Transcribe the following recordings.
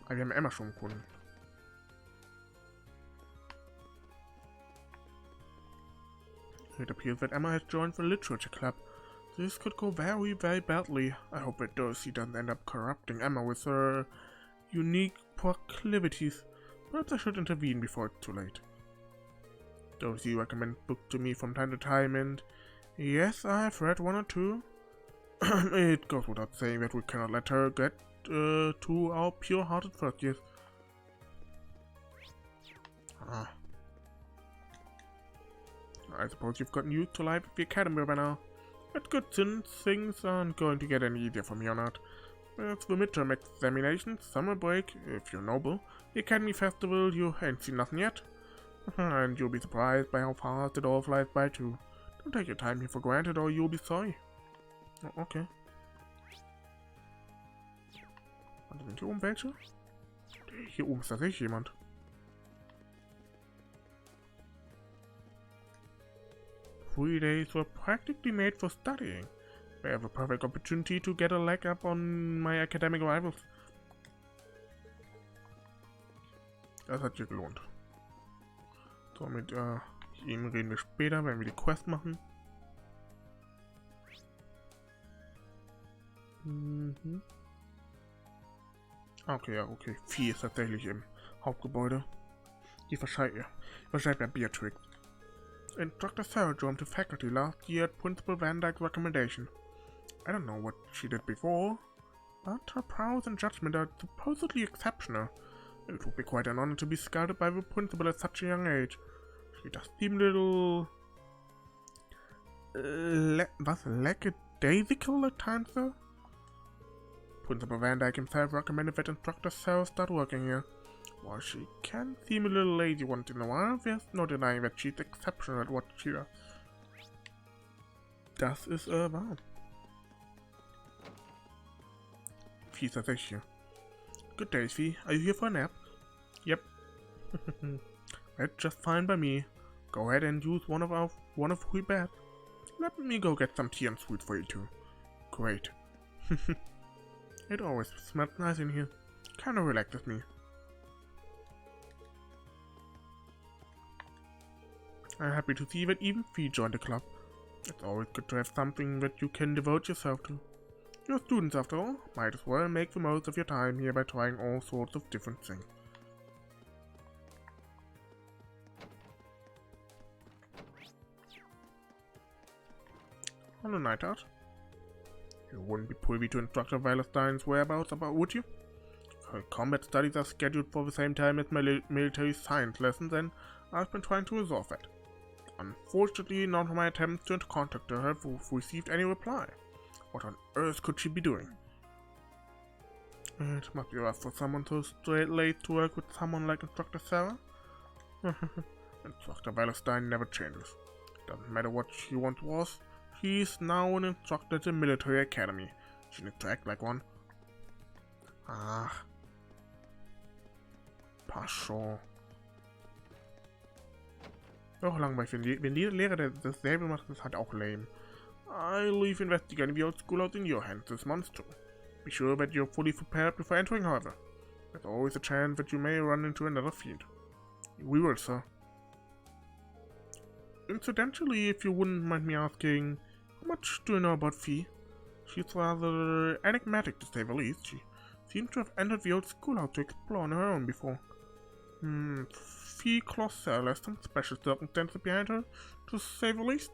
Aber wir haben immer schon Kunden. It appears that Emma has joined the literature club. This could go very, very badly. I hope that Darcy doesn't end up corrupting Emma with her unique proclivities. Perhaps I should intervene before it's too late. Darcy recommends books to me from time to time, and yes, I have read one or two. It goes without saying that we cannot let her get to our pure-hearted first years. I suppose you've gotten used to life at the academy by now. That's good since things aren't going to get any easier from here on out. There's the midterm examinations, summer break, if you're noble, the academy festival, you ain't seen nothing yet. And you'll be surprised by how fast it all flies by too. Don't take your time here for granted or you'll be sorry. Oh, okay. Warte, sind hier oben welche? Hier oben ist tatsächlich jemand. Three days were practically made for studying. We have a perfect opportunity to get a leg up on my academic rivals. Das hat sich gelohnt. So, mit ihm reden wir später, wenn wir die Quest machen. Okay, ja, okay. Vieh ist tatsächlich im Hauptgebäude. Die verschreibt ja Beatrix. Instructor Sara joined the faculty last year at Principal Van Dyke's recommendation. I don't know what she did before, but her prowess and judgment are supposedly exceptional. It would be quite an honor to be scouted by the principal at such a young age. She does seem a little... lackadaisical at times, though? Principal Van Dyke himself recommended that Instructor Sara start working here. While she can seem a little lazy once in a while, there's no denying that she's exceptional at what she does. Das ist, wahr. Vieh ist tatsächlich hier. Good day, Vieh. Are you here for a nap? Yep. That's just fine by me. Go ahead and use one of we beds. Let me go get some tea and sweets for you too. Great. It always smells nice in here. Kinda relaxes me. I'm happy to see that even Fee joined the club. It's always good to have something that you can devote yourself to. You're students after all, might as well make the most of your time here by trying all sorts of different things. Hello, Neidhart. You wouldn't be privy to Instructor Wallerstein's whereabouts, would you? Her combat studies are scheduled for the same time as my military science lessons, and I've been trying to resolve that. Unfortunately, none of my attempts to contact her have received any reply. What on earth could she be doing? It must be rough for someone so late to work with someone like Instructor Sara. Instructor Wallerstein never changes. Doesn't matter what she once was, she's now an instructor at the Military Academy. She needs to act like one. Passt schon. Doch langweilig, wenn die Lehrer dasselbe macht, ist halt auch lame. I leave investigating the old schoolhouse in your hands this month too. Be sure that you're fully prepared before entering, however. There's always a chance that you may run into another field. We will, sir. Incidentally, if you wouldn't mind me asking, how much do you know about Fee? She's rather enigmatic, to say the least. She seems to have entered the old schoolhouse to explore on her own before. Fee Klasse has some special circumstances behind her, to say the least.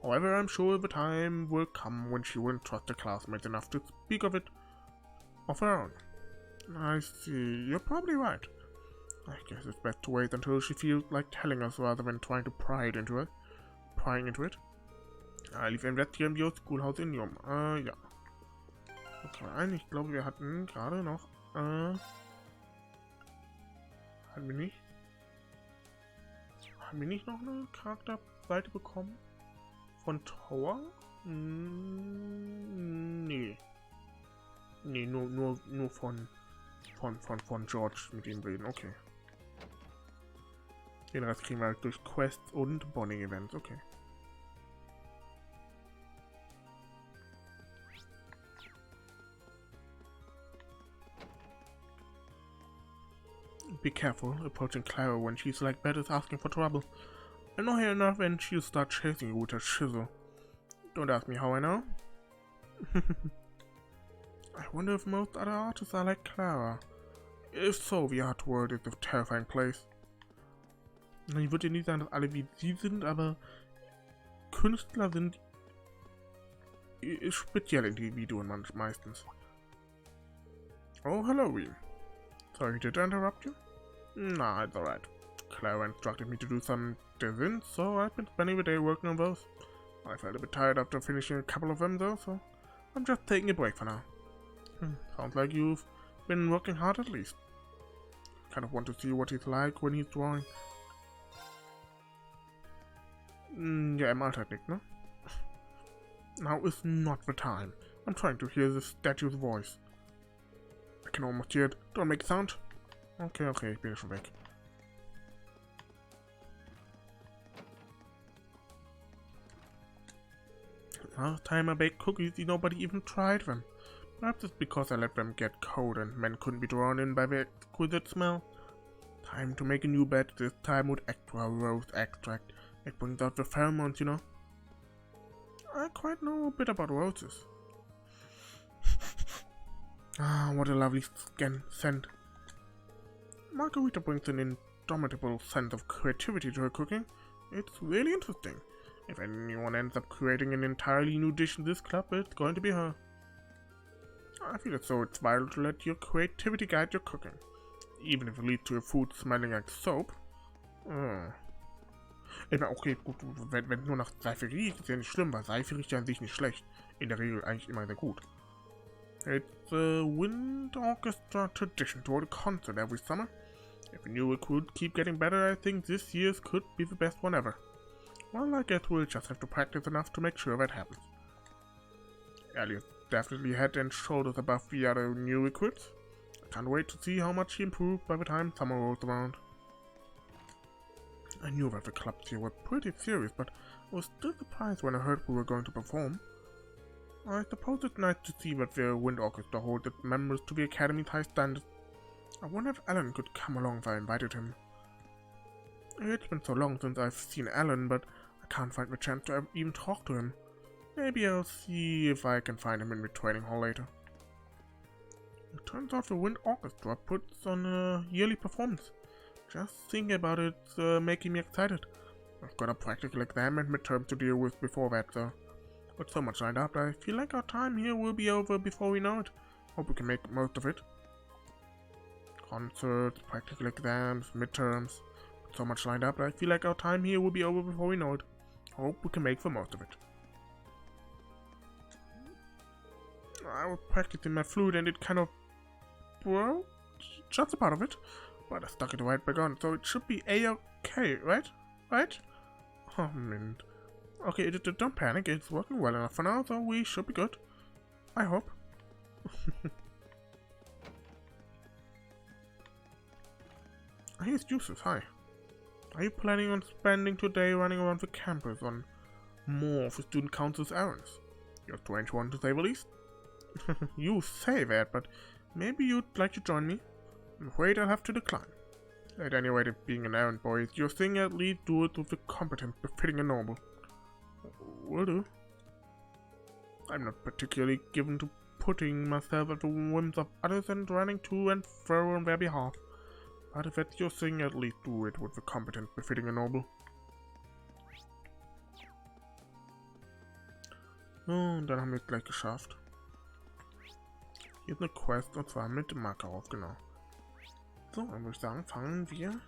However, I'm sure the time will come when she won't trust her classmates enough to speak of it of her own. I see. You're probably right. I guess it's best to wait until she feels like telling us rather than trying to pry into it. I leave investigating the old schoolhouse in Yom. Ja. Okay, ich glaube, wir hatten gerade noch, hatten wir nicht noch eine Charakterseite bekommen? Von Thor? Nee. Nee, nur von George mit ihm reden, okay. Den Rest kriegen wir halt durch Quests und Bonding-Events, okay. Be careful approaching Clara when she's like that is asking for trouble. I know her enough and she'll start chasing you with her chisel. Don't ask me how I know. I wonder if most other artists are like Clara. If so, the art world is a terrifying place. Ich würde nicht sagen, dass alle wie sie sind, aber Künstler sind spezielle Individuen meistens. Oh, hello, Reem. Sorry, did I interrupt you? Nah, it's alright. Clara instructed me to do some designs, so I've been spending the day working on those. I felt a bit tired after finishing a couple of them, though, so I'm just taking a break for now. Sounds like you've been working hard at least. Kind of want to see what he's like when he's drawing. Ja, im Alltag nicht, ne? Now is not the time. I'm trying to hear the statue's voice. I can almost hear it. Don't make a sound. Okay, ich bin schon weg. Last time I baked cookies, nobody even tried them. Perhaps it's because I let them get cold and men couldn't be drawn in by the exquisite smell. Time to make a new batch, this time with extra rose extract. It brings out the pheromones, you know. I quite know a bit about roses. Ah, what a lovely scent. Margarita brings an indomitable sense of creativity to her cooking. It's really interesting. If anyone ends up creating an entirely new dish in this club, it's going to be her. I feel as though it's vital to let your creativity guide your cooking, even if it leads to your food smelling like soap. Ich meine, okay, gut, wenn nur nach Seife riecht, ist ja nicht schlimm, weil Seife riecht ja an sich nicht schlecht. In der Regel eigentlich immer sehr gut. It's a wind orchestra tradition to hold a concert every summer. If a new recruit keep getting better, I think this year's could be the best one ever. Well, I guess we'll just have to practice enough to make sure that happens. Elliot's definitely head and shoulders above the other new recruits. I can't wait to see how much he improved by the time summer rolls around. I knew that the clubs here were pretty serious, but I was still surprised when I heard we were going to perform. I suppose it's nice to see that the wind orchestra holds its members to the Academy's high standards. I wonder if Alan could come along if I invited him. It's been so long since I've seen Alan, but I can't find the chance to even talk to him. Maybe I'll see if I can find him in the training hall later. It turns out the wind orchestra puts on a yearly performance. Just thinking about it's making me excited. I've got a practical exam and midterm to deal with before that, so with so much lined up, I feel like our time here will be over before we know it. Hope we can make most of it. Concerts, practical exams, midterms. With so much lined up, I feel like our time here will be over before we know it. Hope we can make the most of it. I was practicing my flute and it kind of broke. Just a part of it. But I stuck it right back on, so it should be A-okay, right? Right? Oh, man. Okay, don't panic, it's working well enough for now, so we should be good. I hope. Here's Juices, hi. Are you planning on spending today running around the campus on more of the student council's errands? You're a strange one to say the least. You say that, but maybe you'd like to join me? I'm afraid I'll have to decline. At any rate, if being an errand boy is your thing, at least do it with the competence befitting a noble. Will do. I'm not particularly given to putting myself at the whims of others and running to and fro on their behalf. But if that's your thing, at least do it with the competence befitting a noble. Und dann haben wir es gleich geschafft. Hier ist eine Quest, und zwar mit Makarov, genau. So, dann würde ich sagen, fangen wir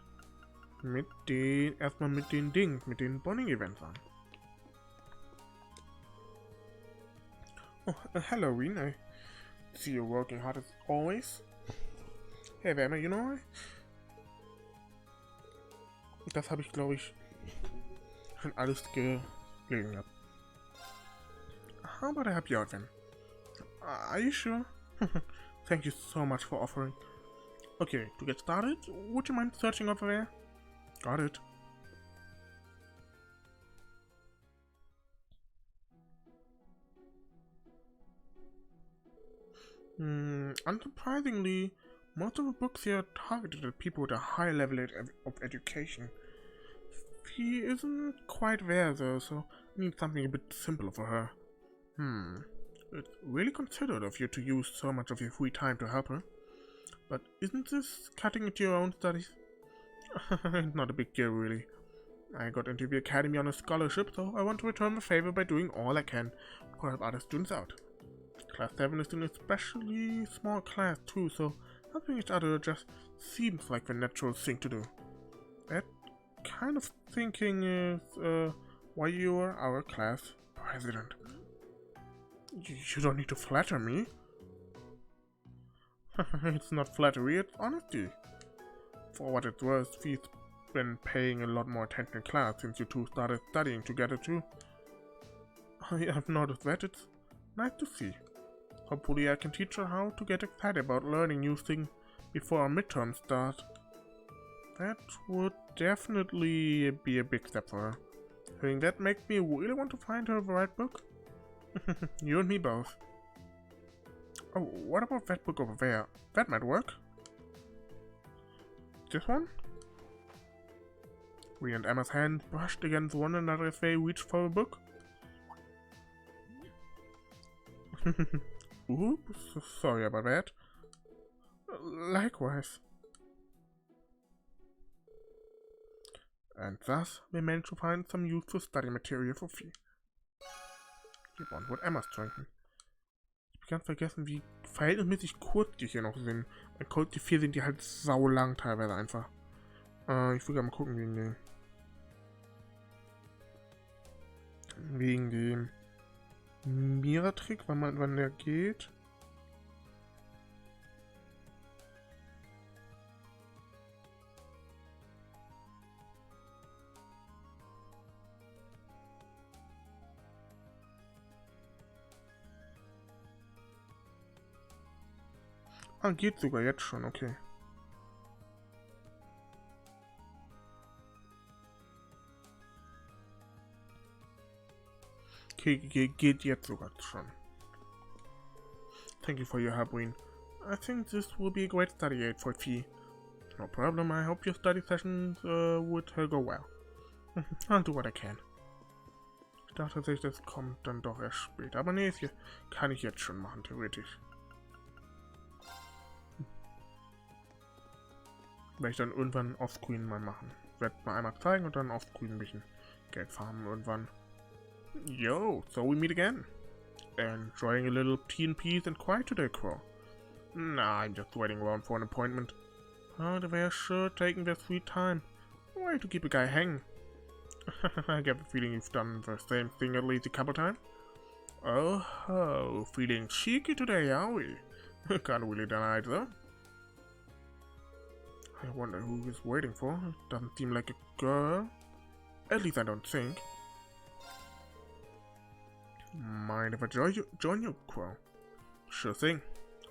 mit den, erstmal mit den Dings, mit den Bonding-Events an. Oh, hello, Reen. I see you're working hard as always. Hey, Werner, you know, das habe ich, glaube ich, schon alles gelesen gehabt. How about I help you out then? Are you sure? Thank you so much for offering. Okay, to get started, would you mind searching over there? Got it. Unsurprisingly, Most of the books here are targeted at people with a high level of education. She isn't quite there though, so I need something a bit simpler for her. It's really considerate of you to use so much of your free time to help her. But isn't this cutting into your own studies? It's not a big deal, really. I got into the academy on a scholarship, so I want to return the favor by doing all I can to help other students out. Class 7 is an especially small class too, so helping each other just seems like the natural thing to do. That kind of thinking is why you are our class president. You don't need to flatter me. It's not flattery, it's honesty. For what it's worth, she's been paying a lot more attention in class since you two started studying together too. I've noticed that. It's nice to see. Hopefully I can teach her how to get excited about learning new things before our midterms start. That would definitely be a big step for her. Hearing that makes me really want to find her the right book. You and me both. Oh, what about that book over there? That might work. This one? We and Emma's hands brushed against one another as they reached for the book. Oops, sorry about that. Likewise. And thus, we managed to find some useful study material for Vieh. Wir wollen wohl Emmas trinken. Ich bin ganz vergessen, wie verhältnismäßig kurz die hier noch sind. Bei Cold Steel sind die halt sau lang teilweise einfach. Ich will mal gucken wegen dem Mira-Trick, wann der geht. Ah, geht sogar jetzt schon, okay. Okay, geht jetzt sogar schon. Thank you for your help, Wayne. I think this will be a great study aid for Vieh. No problem, I hope your study sessions would go well. I'll do what I can. Ich dachte tatsächlich, das kommt dann doch erst später. Aber nee, das kann ich jetzt schon machen, theoretisch. Werde ich dann irgendwann offscreen mal machen. Werde mal einmal zeigen und dann offscreen ein bisschen Geld farmen irgendwann. Yo, so we meet again. Enjoying a little tea in peace and quiet today, Crow. Nah, I'm just waiting around for an appointment. Oh, they're sure taking their sweet time. Way to keep a guy hanging. I get the feeling you've done the same thing at least a couple times. Oh, feeling cheeky today, are we? Can't really deny it though. I wonder who he's waiting for. It doesn't seem like a girl. At least I don't think. Mind if I join you, Crow? Sure thing.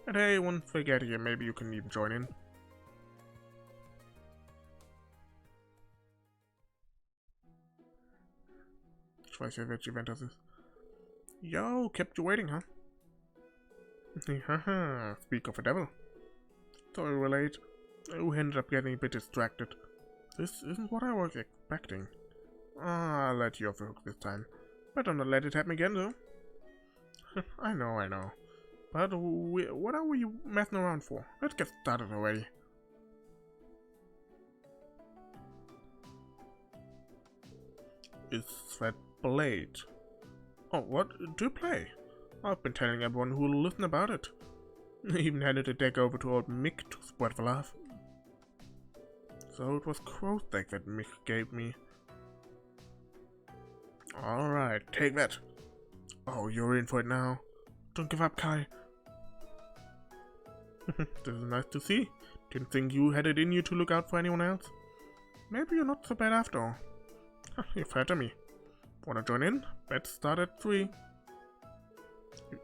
And hey, once they get here, maybe you can even join in. Ich weiß ja, welches Event das ist. Yo, kept you waiting, huh? Haha, speak of a devil. Sorry we're late. We ended up getting a bit distracted. This isn't what I was expecting. I'll let you off the hook this time. Better not let it happen again, though. I know. But what are we messing around for? Let's get started already. Is that Blade? Oh, what? Do you play? I've been telling everyone who'll listen about it. Even handed a deck over to old Mick to spread the love. So it was Crow's deck that Mick gave me. Alright, take that. Oh, you're in for it now. Don't give up, Kai. This is nice to see. Didn't think you had it in you to look out for anyone else. Maybe you're not so bad after all. You flatter me. Wanna join in? Bets start at 3.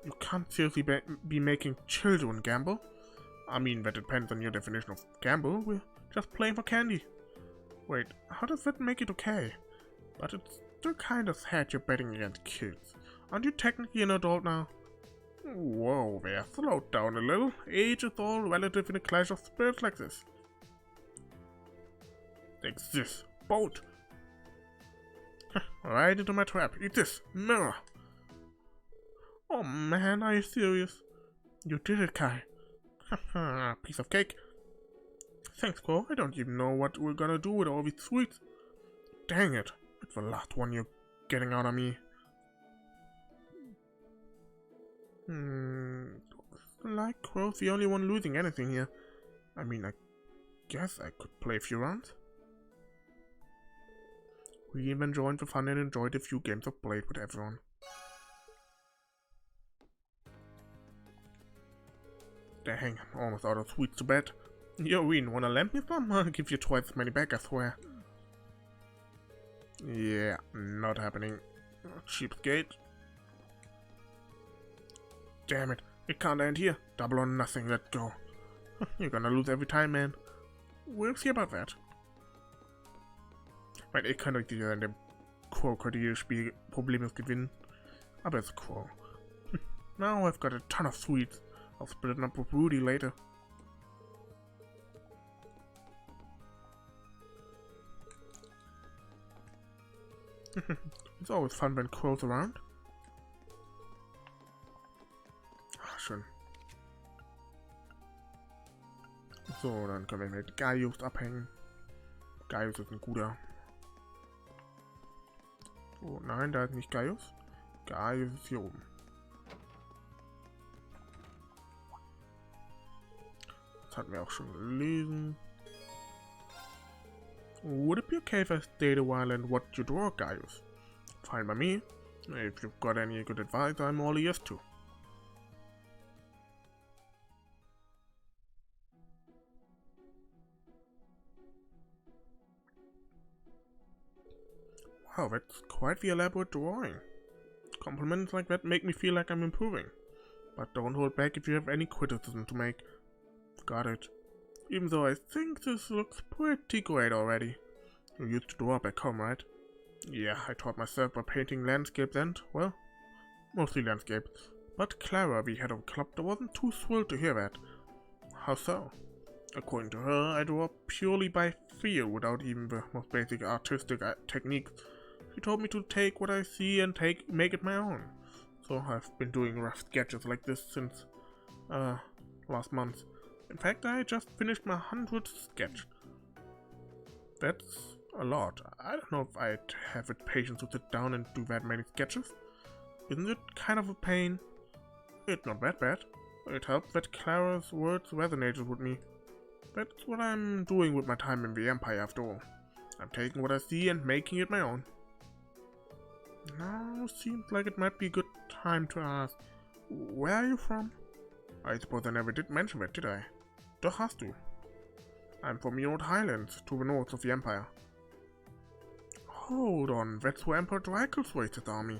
You can't seriously be making children gamble. I mean, that depends on your definition of gamble. We're just playing for candy. Wait, how does that make it okay? But it's still kind of sad you're betting against kids. Aren't you technically an adult now? Whoa there, slow down a little. Age is all relative in a clash of spirits like this. Take this, boat. Right into my trap. Eat this, mirror. Oh man, are you serious? You did it, Kai. Piece of cake. Thanks, Cole. I don't even know what we're gonna do with all these sweets. Dang it. It's the last one you're getting out of me. Like Crow's the only one losing anything here. I mean, I guess I could play a few rounds. We even joined the fun and enjoyed a few games of Blade with everyone. Dang, I'm almost out of sweets to bet. Yo, Ween, wanna lend me some? I'll give you twice as many back, I swear. Yeah, not happening. Cheapskate. Damn it, it can't end here. Double or nothing, let's go. You're gonna lose every time, man. We'll see about that. Weil ich kann euch an dem Crow könnte jedes Spiel problemlos gewinnen. Aber es ist Crow. Now I've got a ton of sweets. I'll split it up with Rudy later. It's always fun when Crow's around. Ah, schön. So, dann können wir mit Gaius abhängen. Gaius ist ein guter. Oh nein, da ist nicht Gaius. Gaius ist hier oben. Das hatten wir auch schon gelesen. Would it be okay if I stayed a while and watched you draw, Gaius? Fine by me. If you've got any good advice, I'm all ears to. Wow, that's quite the elaborate drawing. Compliments like that make me feel like I'm improving. But don't hold back if you have any criticism to make. Got it. Even though I think this looks pretty great already. You used to draw back home, right? Yeah, I taught myself by painting landscapes and, well, mostly landscapes. But Clara, the head of the club, wasn't too thrilled to hear that. How so? According to her, I draw purely by feel without even the most basic artistic techniques. She told me to take what I see and make it my own. So I've been doing rough sketches like this since, last month. In fact, I just finished my 100th sketch. That's a lot. I don't know if I'd have the patience to sit down and do that many sketches. Isn't it kind of a pain? It's not that bad. It helps that Clara's words resonated with me. That's what I'm doing with my time in the Empire after all. I'm taking what I see and making it my own. Now seems like it might be a good time to ask, where are you from? I suppose I never did mention that, did I? Doch hast du. I'm from the old highlands, to the north of the Empire. Hold on, that's where Emperor Dracul raised his army.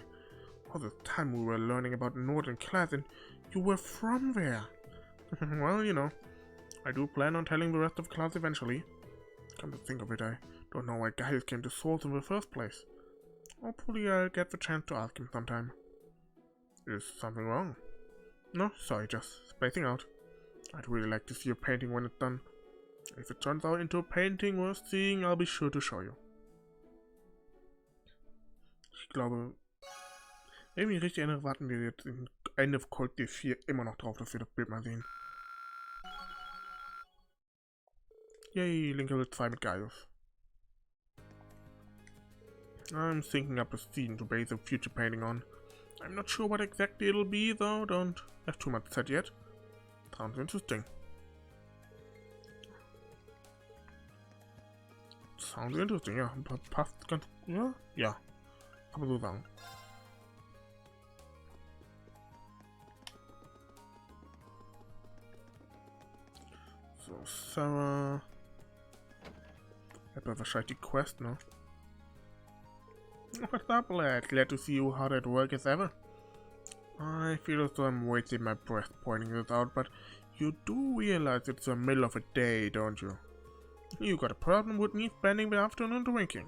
All the time we were learning about northern class and you were from there. Well, you know, I do plan on telling the rest of the class eventually. Come to think of it, I don't know why Gaius came to Thors in the first place. Hopefully I'll get the chance to ask him sometime. Is something wrong? No, sorry, just spacing out. I'd really like to see your painting when it's done. If it turns out into a painting worth seeing, I'll be sure to show you. Ich glaube, wenn ich mich richtig erinnere, warten wir jetzt im Ende of Cold Steel 4 immer noch drauf, dass wir das Bild mal sehen. Yay, Link Level 2 mit Gaius. I'm thinking up a scene to base a future painting on. I'm not sure what exactly it'll be though, don't have too much set yet. Sounds interesting. Sounds interesting, ja. Passt ganz, ja, ja. Kann man so sagen. So, Sara. Hat wahrscheinlich die Quest, ne? What's up, lad? Glad to see you hard at work as ever. I feel as though I'm wasting my breath pointing this out, but you do realize it's the middle of the day, don't you? You got a problem with me spending the afternoon drinking.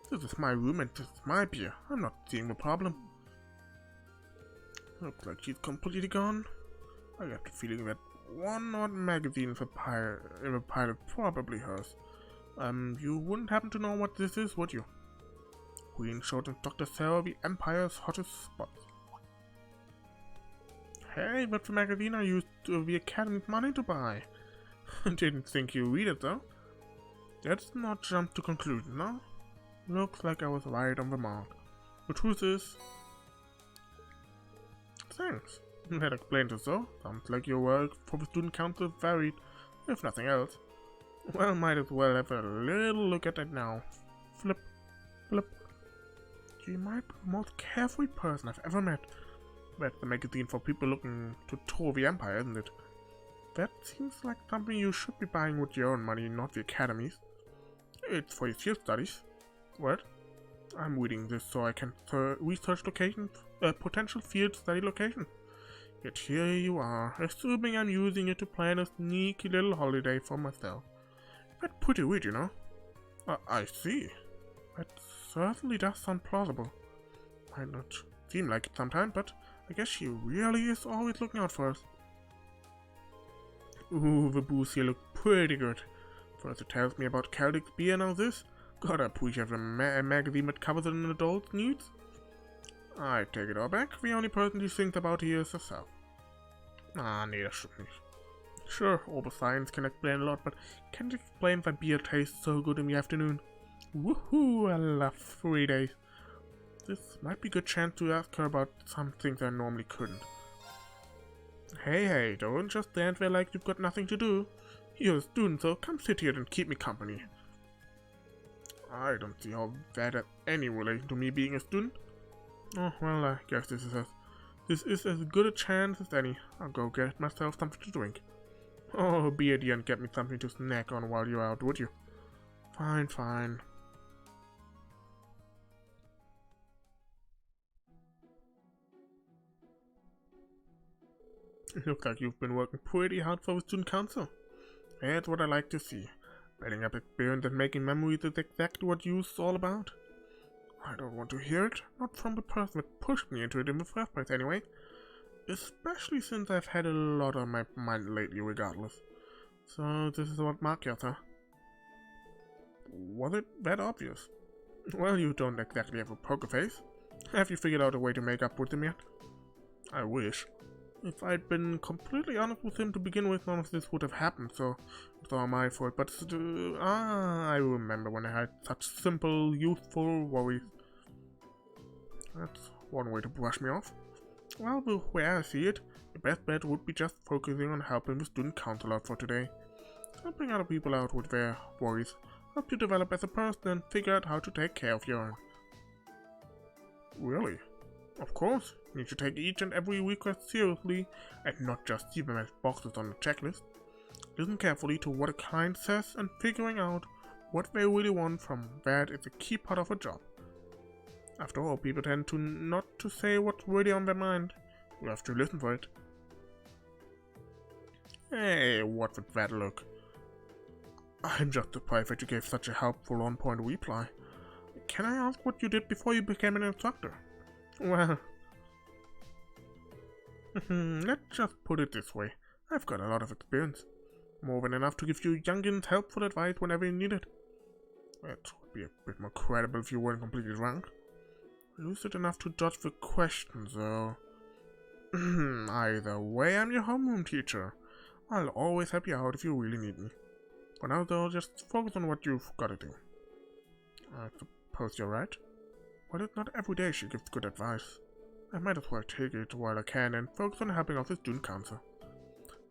This is my room and this is my beer. I'm not seeing the problem. Looks like she's completely gone. I get the feeling that one odd magazine of a pilot probably hers. You wouldn't happen to know what this is, would you? Queen showed Dr. Sara the Empire's hottest spots. Hey, that's the magazine I used the Academy's money to buy. Didn't think you read it, though. Let's not jump to conclusions, no? Looks like I was right on the mark. The truth is... Thanks. That explains it, so. Sounds like your work for the student council varied, if nothing else. Well, might as well have a little look at it now. Flip. Flip. She might be the most carefree person I've ever met. That's the magazine for people looking to tour the Empire, isn't it? That seems like something you should be buying with your own money, not the Academy's. It's for your field studies. What? I'm reading this so I can research locations, potential field study locations. Yet here you are, assuming I'm using it to plan a sneaky little holiday for myself. That's pretty weird, you know? I see. That certainly does sound plausible. Might not seem like it sometimes, but I guess she really is always looking out for us. Ooh, the booze here look pretty good. First it tells me about Celtic beer and all this. Gotta appreciate a magazine that covers an adult's needs. I take it all back. The only person she thinks about here is herself. Nee, das stimmt nicht. Sure, all the science can explain a lot, but can't explain why beer tastes so good in the afternoon. Woohoo, I love 3 days. This might be a good chance to ask her about some things I normally couldn't. Hey, don't just stand there like you've got nothing to do. You're a student, so come sit here and keep me company. I don't see how that has any relation to me being a student. Oh, well, I guess this is as good a chance as any. I'll go get myself something to drink. Oh, be a dear and get me something to snack on while you're out, would you? Fine, fine. It looks like you've been working pretty hard for the student council. That's what I like to see. Building up experience and making memories is exactly what youth's all about. I don't want to hear it, not from the person that pushed me into it in the first place anyway. Especially since I've had a lot on my mind lately regardless. So this is what Markios, huh? Was it that obvious? Well, you don't exactly have a poker face. Have you figured out a way to make up with him yet? I wish. If I'd been completely honest with him to begin with, none of this would have happened, so it's all my fault. But, I remember when I had such simple, youthful worries. That's one way to brush me off. Well, the way I see it, the best bet would be just focusing on helping the student council out for today. Helping other people out with their worries help you develop as a person and figure out how to take care of your own. Really? Of course, you need to take each and every request seriously and not just see them as boxes on the checklist. Listen carefully to what a client says and figuring out what they really want from that is a key part of a job. After all, people tend to not to say what's really on their mind. You have to listen for it. Hey, what would that look? I'm just surprised that you gave such a helpful on-point reply. Can I ask what you did before you became an instructor? Well, let's just put it this way. I've got a lot of experience. More than enough to give you youngins helpful advice whenever you need it. That would be a bit more credible if you weren't completely drunk. Lucid enough to dodge the questions, though. Either way, I'm your homeroom teacher. I'll always help you out if you really need me. For now, though, just focus on what you've got to do. I suppose you're right. Well, it's not every day she gives good advice. I might as well take it while I can and focus on helping out the student council.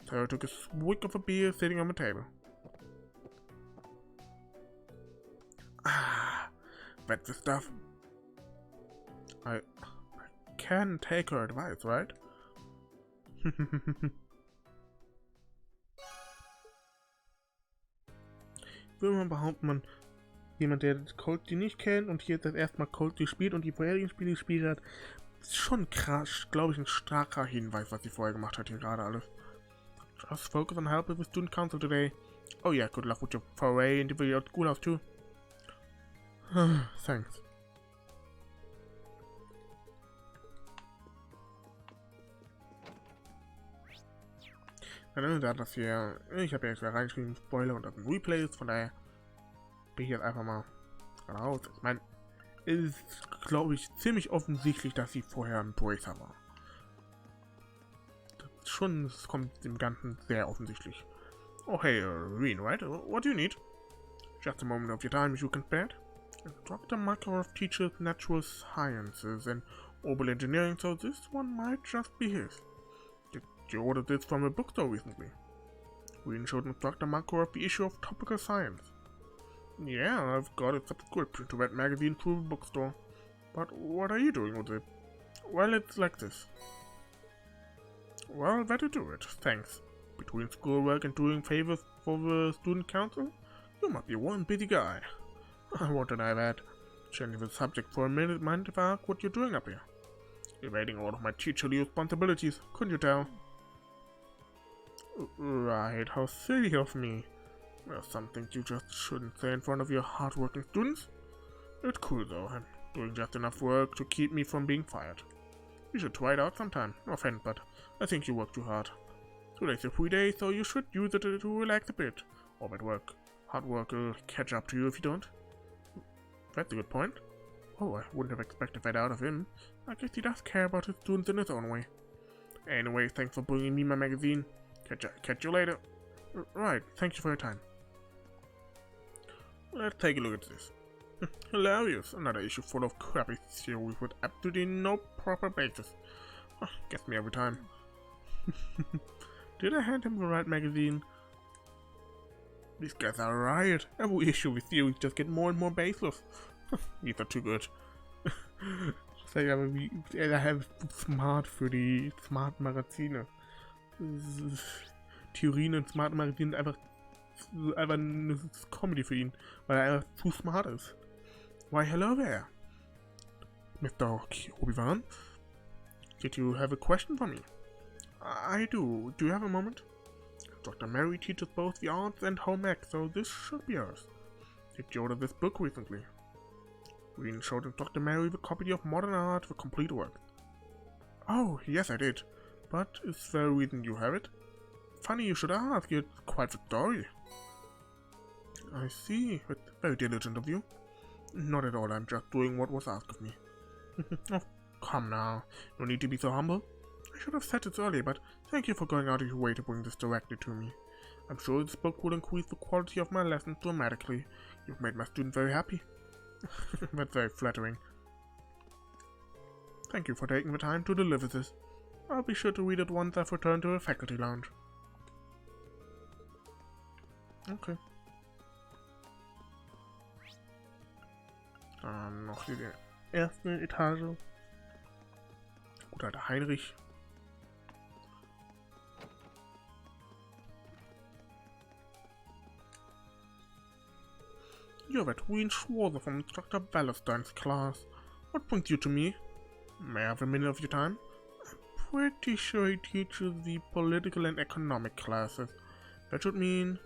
So I took a swig of a beer sitting on the table. That's the stuff. I can take her advice, right? Will man behaupten, jemand, der Cold Steel nicht kennt und hier das erste Mal Cold Steel spielt und die vorherigen Spiele gespielt hat, ist schon krass, glaube ich, ein starker Hinweis, was sie vorher gemacht hat hier gerade alles. Just focus on helping the student council today. Oh yeah, good luck with your foray into the schoolhouse too. Thanks. Da das hier, ich habe ja jetzt reingeschrieben, Spoiler und das sind Replays, von daher bin ich jetzt einfach mal raus. Ich meine, es ist, glaube ich, ziemlich offensichtlich, dass sie vorher ein Bracer war. Das ist schon, es kommt dem Ganzen sehr offensichtlich. Oh hey, Reen, right? What do you need? Just a moment of your time if you can spare it. Dr. Makarov teaches natural sciences and orbital engineering, so this one might just be his. Did you order this from a bookstore recently? Reen showed Dr. Makarov the issue of Topical Science. Yeah, I've got a subscription to that magazine through the bookstore. But what are you doing with it? Well, it's like this. Well, that'll do it, thanks. Between schoolwork and doing favors for the student council, you must be one busy guy. I won't deny that. Changing the subject for a minute, mind if I ask what you're doing up here? Evading all of my teacherly responsibilities, couldn't you tell? Right, how silly of me. Well, some things you just shouldn't say in front of your hard-working students. It's cool though, I'm doing just enough work to keep me from being fired. You should try it out sometime, no offense, but I think you work too hard. Today's a free day, so you should use it to relax a bit. Or at work. Hard work will catch up to you if you don't. That's a good point. Oh, I wouldn't have expected that out of him. I guess he does care about his students in his own way. Anyway, thanks for bringing me my magazine. Catch you later. Right, thank you for your time. Let's take a look at this. Hilarious, another issue full of crappy theories with absolutely no proper basis. Gets me every time. Did I hand him the right magazine? These guys are a riot. Every issue with theories just get more and more baseless. These are too good. Er halt smart für die Smart Magazine. Theorien und Smart Magazine sind einfach eine Comedy für ihn, weil er einfach zu smart ist. Why, hello there, Mr. Obi-Wan. Did you have a question for me? I do. Do you have a moment? Dr. Mary teaches both the arts and home ec, so this should be hers. Did you order this book recently? Reen showed Dr. Mary the copy of Modern Art, the complete work. Oh, yes I did. But is there a reason you have it? Funny you should ask, it's quite the story. I see, but very diligent of you. Not at all, I'm just doing what was asked of me. Oh, come now, no need to be so humble. I should have said this earlier, but thank you for going out of your way to bring this directly to me. I'm sure this book will increase the quality of my lessons dramatically. You've made my student very happy. That's very flattering. Thank you for taking the time to deliver this. I'll be sure to read it once I've returned to the faculty lounge. Okay. Dann noch die erste Etage. Gut, alter Heinrich. You're that Reen Schwarzer from Dr. Wallerstein's class. What brings you to me? May I have a minute of your time? I'm pretty sure he teaches the political and economic classes. That should mean...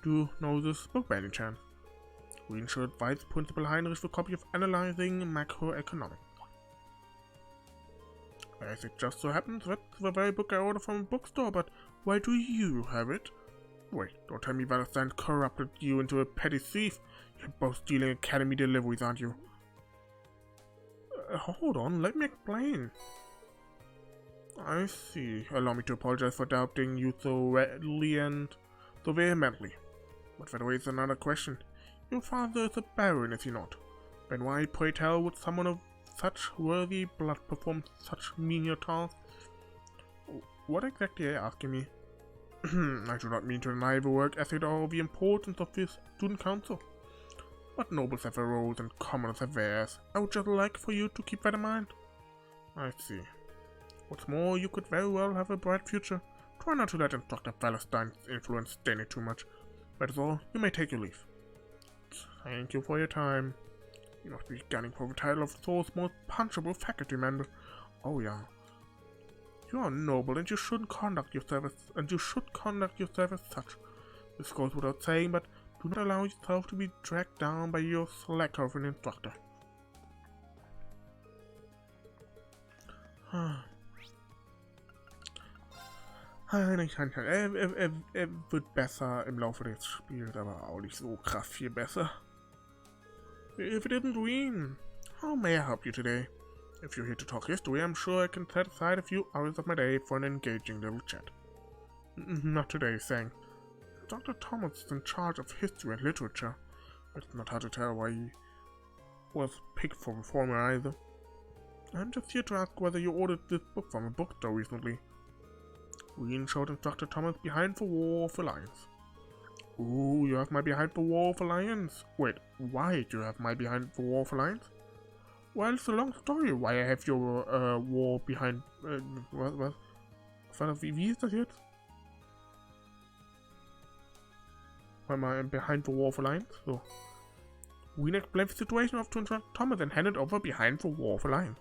Do you know this book by any chance? Reen showed Vice Principal Heinrich the copy of Analyzing Macroeconomics. As it just so happens, that's the very book I ordered from a bookstore, but why do you have it? Wait, don't tell me Wallerstein corrupted you into a petty thief. You're both stealing academy deliveries, aren't you? Hold on, let me explain. I see. Allow me to apologize for doubting you so readily and so vehemently. But that raises another question. Your father is a baron, is he not? Then why, pray tell, would someone of such worthy blood perform such menial tasks? What exactly are you asking me? I do not mean to deny the work ethic or the importance of this student council. But nobles have their roles and commoners have theirs. I would just like for you to keep that in mind. I see. What's more, you could very well have a bright future. Try not to let Dr. Wallerstein's influence stain it too much. That is all. You may take your leave. Thank you for your time. You must be gunning for the title of Thor's most punchable faculty member. Oh yeah. You are noble, and you should conduct yourself as such. This goes without saying, but do not allow yourself to be dragged down by your slacker of an instructor. Wird besser im Laufe des Spiels, aber auch nicht so krass viel besser. If it isn't Green, how may I help you today? If you're here to talk history, I'm sure I can set aside a few hours of my day for an engaging little chat. Not today, thanks. Dr. Thomas is in charge of history and literature. It's not hard to tell why he was picked for reformer either. I'm just here to ask whether you ordered this book from a bookstore recently. Green showed Dr. Thomas Behind the Wall of Alliance. Ooh, you have my Behind the Wall of Alliance. Wait, why do you have my Behind the Wall of Alliance? Well, it's a long story why I have your wall behind... Wie ist das jetzt? Why am I behind the Wall of Alliance? So. Green explained the situation of Dr. Thomas and handed over Behind the Wall of Alliance.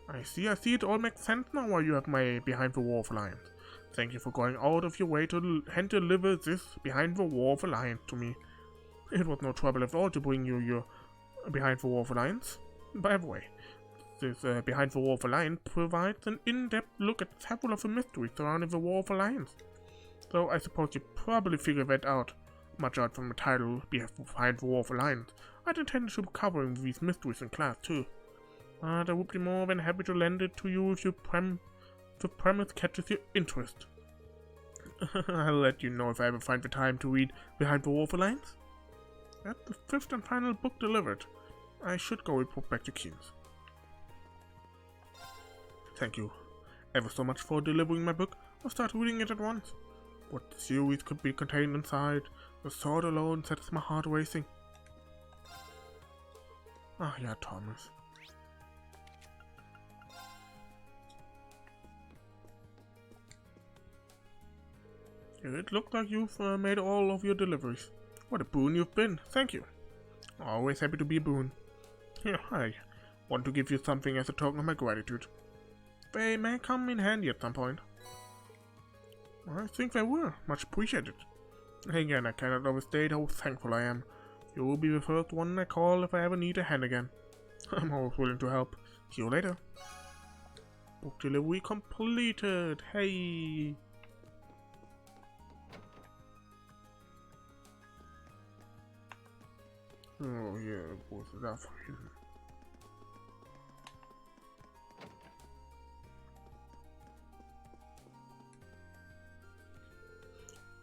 I see, it all makes sense now why you have my Behind the Wall of Alliance. Thank you for going out of your way to hand deliver this Behind the Wall of Alliance to me. It was no trouble at all to bring you your Behind the Wall of Alliance. By the way, this Behind the Wall of Alliance provides an in-depth look at several of the mysteries surrounding the Wall of Alliance. So I suppose you probably figured that out. Much out from the title Behind the Wall of Alliance, I'd intended to be covering these mysteries in class too. But I would be more than happy to lend it to you if the premise catches your interest. I'll let you know if I ever find the time to read Behind the Wall of Alliance. That's the fifth and final book delivered. I should go report back to Keynes. Thank you ever so much for delivering my book. I'll start reading it at once. What theories could be contained inside? The thought alone sets my heart racing. Ah, yeah, Thomas. It looked like you've made all of your deliveries. What a boon you've been. Thank you. Always happy to be a boon. Here, I want to give you something as a token of my gratitude. They may come in handy at some point. I think they will. Much appreciated. Again, I cannot overstate how thankful I am. You will be the first one I call if I ever need a hand again. I'm always willing to help. See you later. Book delivery completed. Hey! Oh yeah, wo ist da vorhin?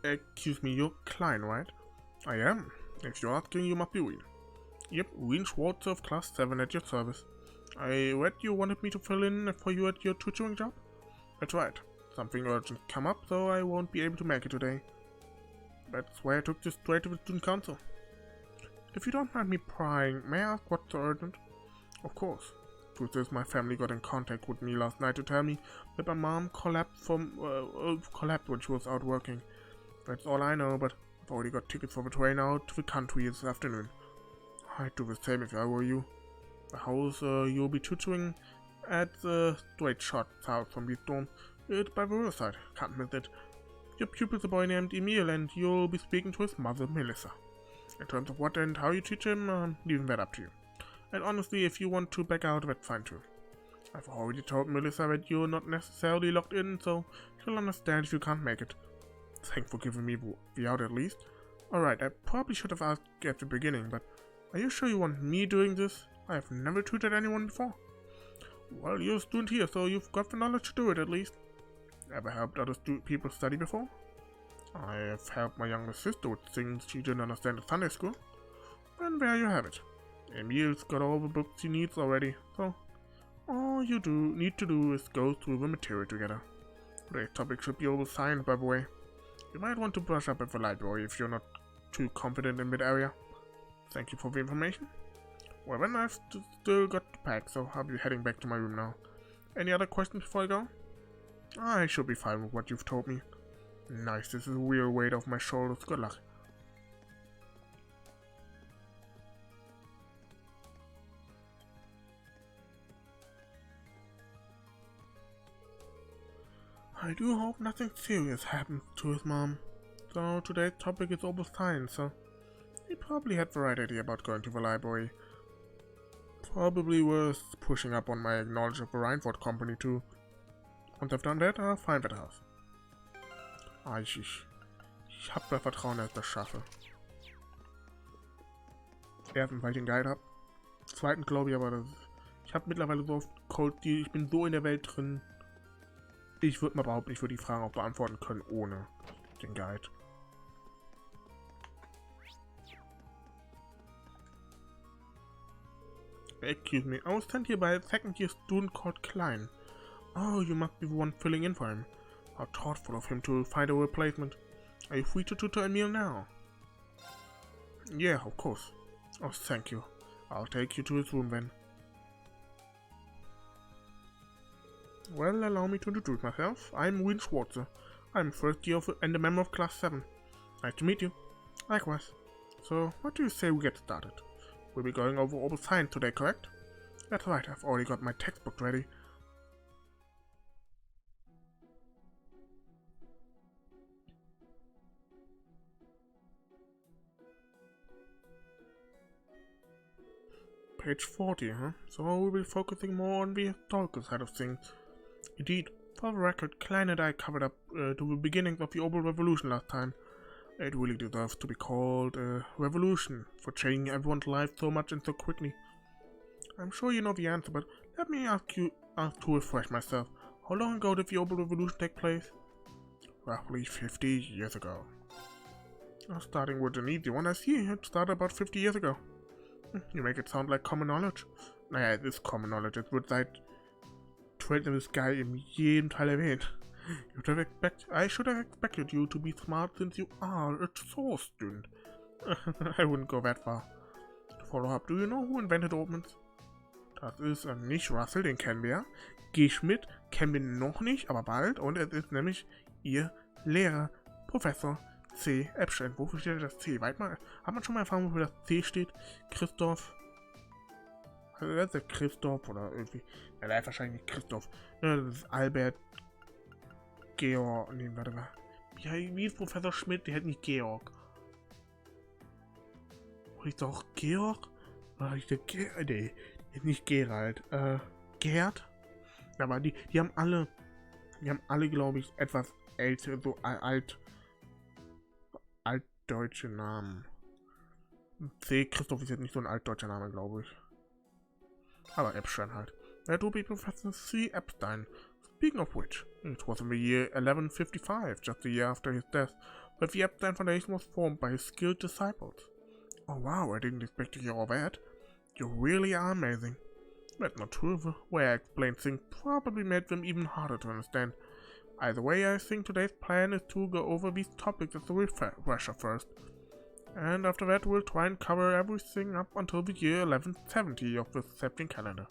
Excuse me, you're Klein, right? I am. If you're asking, you must be Wien. Yep, Wien Schwartz of Class 7 at your service. I read you wanted me to fill in for you at your tutoring job? That's right. Something urgent come up, so I won't be able to make it today. That's why I took this straight to the student council. If you don't mind me prying, may I ask what's so urgent? Of course. Truth is, my family got in contact with me last night to tell me that my mom collapsed when she was out working. That's all I know, but I've already got tickets for the train out to the country this afternoon. I'd do the same if I were you. The house you'll be tutoring at the straight shot south from the storm. It's by the riverside. Can't miss it. Your pupil's a boy named Emil, and you'll be speaking to his mother, Melissa. In terms of what and how you teach him, I'm leaving that up to you. And honestly, if you want to back out, that's fine too. I've already told Melissa that you're not necessarily locked in, so she'll understand if you can't make it. Thanks for giving me the out at least. Alright, I probably should have asked at the beginning, but are you sure you want me doing this? I have never tutored anyone before. Well, you're a student here, so you've got the knowledge to do it at least. Ever helped other people study before? I have helped my younger sister with things she didn't understand at Sunday school. And there you have it. Emil's got all the books he needs already, so all you need to do is go through the material together. Today's topic should be over science, by the way. You might want to brush up at the library if you're not too confident in that area. Thank you for the information. Well then, I've still got to pack, so I'll be heading back to my room now. Any other questions before I go? I should be fine with what you've told me. Nice, this is a real weight off my shoulders. Good luck. I do hope nothing serious happens to his mom. So today's topic is over science, so he probably had the right idea about going to the library. Probably worth pushing up on my knowledge of the Reinford Company too. Once I've done that, I'll find that house. Ich habe da Vertrauen, dass ich das schaffe. Erstens, weil ich den Guide habe. Zweitens glaube ich aber, ich habe mittlerweile so oft Cold Steel, ich bin so in der Welt drin. Ich würde mal behaupten, ich würde die Fragen auch beantworten können ohne den Guide. Excuse me, I was sent here by a second year student called Klein. Oh, you must be the one filling in for him. How thoughtful of him to find a replacement. Are you free to tutor Emil now? Yeah, of course. Oh, thank you. I'll take you to his room then. Well, allow me to introduce myself. I'm Win Schwarzer. I'm first year and a member of Class 7. Nice to meet you. Likewise. So, what do you say we get started? We'll be going over all the science today, correct? That's right, I've already got my textbook ready. Page 40, huh? So we'll be focusing more on the historical side of things. Indeed, for the record, Klein and I covered up to the beginnings of the Oboe Revolution last time. It really deserves to be called a revolution for changing everyone's life so much and so quickly. I'm sure you know the answer, but let me ask to refresh myself. How long ago did the Oboe Revolution take place? Roughly 50 years ago. Starting with an easy one, I see it started about 50 years ago. You make it sound like common knowledge. Naja, es ist common knowledge. Es wird seit Trade in the Sky in jedem Teil erwähnt. I should have expected you to be smart since you are a Thors student. I wouldn't go that far. To follow up, do you know who invented ovens? Das ist nicht Russell, den kennen wir. G. Schmidt kennen wir noch nicht, aber bald. Und es ist nämlich ihr Lehrer, Professor C. Epstein. Wofür steht das C? Weit mal. Hat man schon mal erfahren, wofür das C steht? Christoph. Also das ist der Christoph oder irgendwie. Ja, der ist wahrscheinlich nicht Christoph. Ja, das ist Albert. Georg. Nee, warte mal. Wie ist Professor Schmidt? Der hat nicht Georg. Oder ist doch Georg? Oder ist der nee, nicht Gerald. Gerd? Aber die haben alle, glaube ich, etwas ältere, so altdeutsche Namen. C. Christoph ist jetzt nicht so ein altdeutscher Name, glaube ich. Aber Epstein halt. That would be Professor C. Epstein. Speaking of which, it was in the year 1155, just a year after his death, that the Epstein Foundation was formed by his skilled disciples. Oh wow, I didn't expect to hear all that. You really are amazing. That's not true. The way I explained things probably made them even harder to understand. Either way, I think today's plan is to go over these topics as a refresher first. And after that, we'll try and cover everything up until the year 1170 of the Septian Calendar.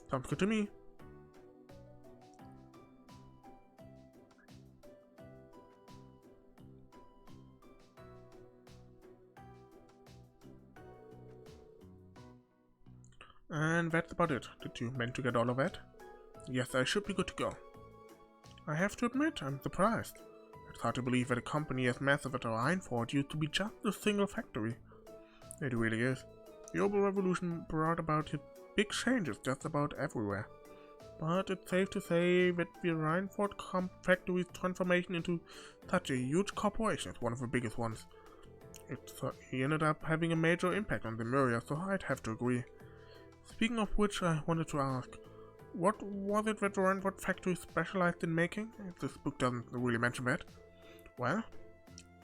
Sounds good to me. And that's about it. Did you manage to get all of that? Yes, I should be good to go. I have to admit, I'm surprised. It's hard to believe that a company as massive as Rheinford used to be just a single factory. It really is. The Oboe Revolution brought about big changes just about everywhere. But it's safe to say that the Rheinford factory's transformation into such a huge corporation is one of the biggest ones. He ended up having a major impact on the area, so I'd have to agree. Speaking of which, I wanted to ask, what was it that the Rheinford factory specialized in making? This book doesn't really mention that. Well,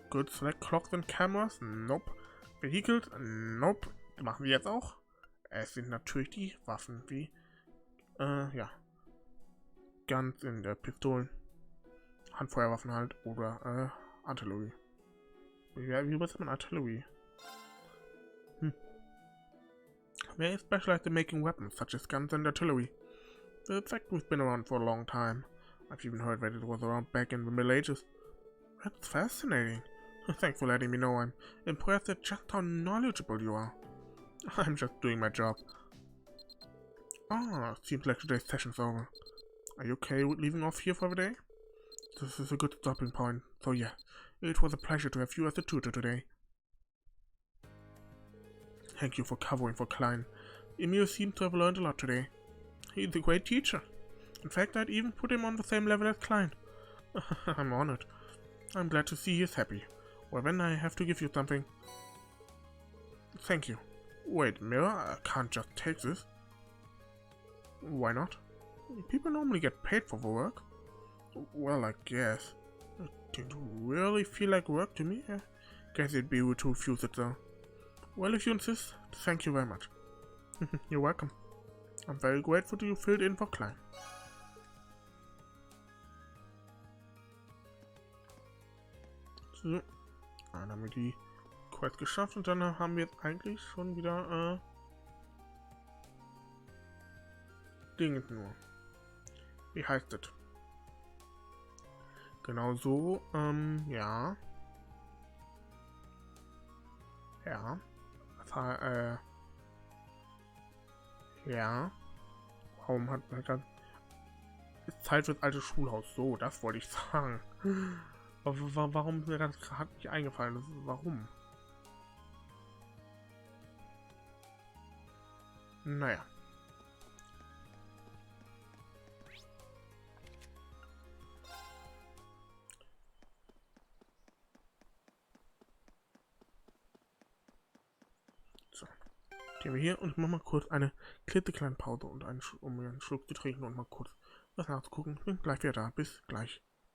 goods like clocks and cameras? Nope. Vehicles? Nope. Das machen wir jetzt auch. Es sind natürlich die Waffen wie, ja, Guns in der Pistolen, Handfeuerwaffen halt oder, Artillerie. Wie übersetzt man Artillerie? They specialized in making weapons such as guns and artillery. The factory's been around for a long time. I've even heard that it was around back in the Middle Ages. That's fascinating. Thanks for letting me know. I'm impressed at just how knowledgeable you are. I'm just doing my job. Ah, seems like today's session's over. Are you okay with leaving off here for the day? This is a good stopping point. So yeah, it was a pleasure to have you as a tutor today. Thank you for covering for Klein. Emil seems to have learned a lot today. He's a great teacher. In fact, I'd even put him on the same level as Klein. I'm honored. I'm glad to see he is happy. Well, then I have to give you something. Thank you. Wait, Mirror, I can't just take this. Why not? People normally get paid for the work. Well, I guess. It didn't really feel like work to me. I guess it'd be rude to refuse it though. Well, if you insist, thank you very much. You're welcome. I'm very grateful you filled in for Klein. So, dann haben wir die Quest geschafft und dann haben wir jetzt eigentlich schon wieder Dinge nur. Wie heißt das? Genau so, ja. Ja. Das war, ja. Warum hat man dann... Ist Zeit für das alte Schulhaus. So, das wollte ich sagen. Aber warum ist mir das gerade nicht eingefallen? Warum? Naja. So. Gehen wir hier und machen mal kurz eine klitzekleine Pause und um einen Schluck zu trinken und mal kurz was nachzugucken. Bin gleich wieder da. Bis gleich.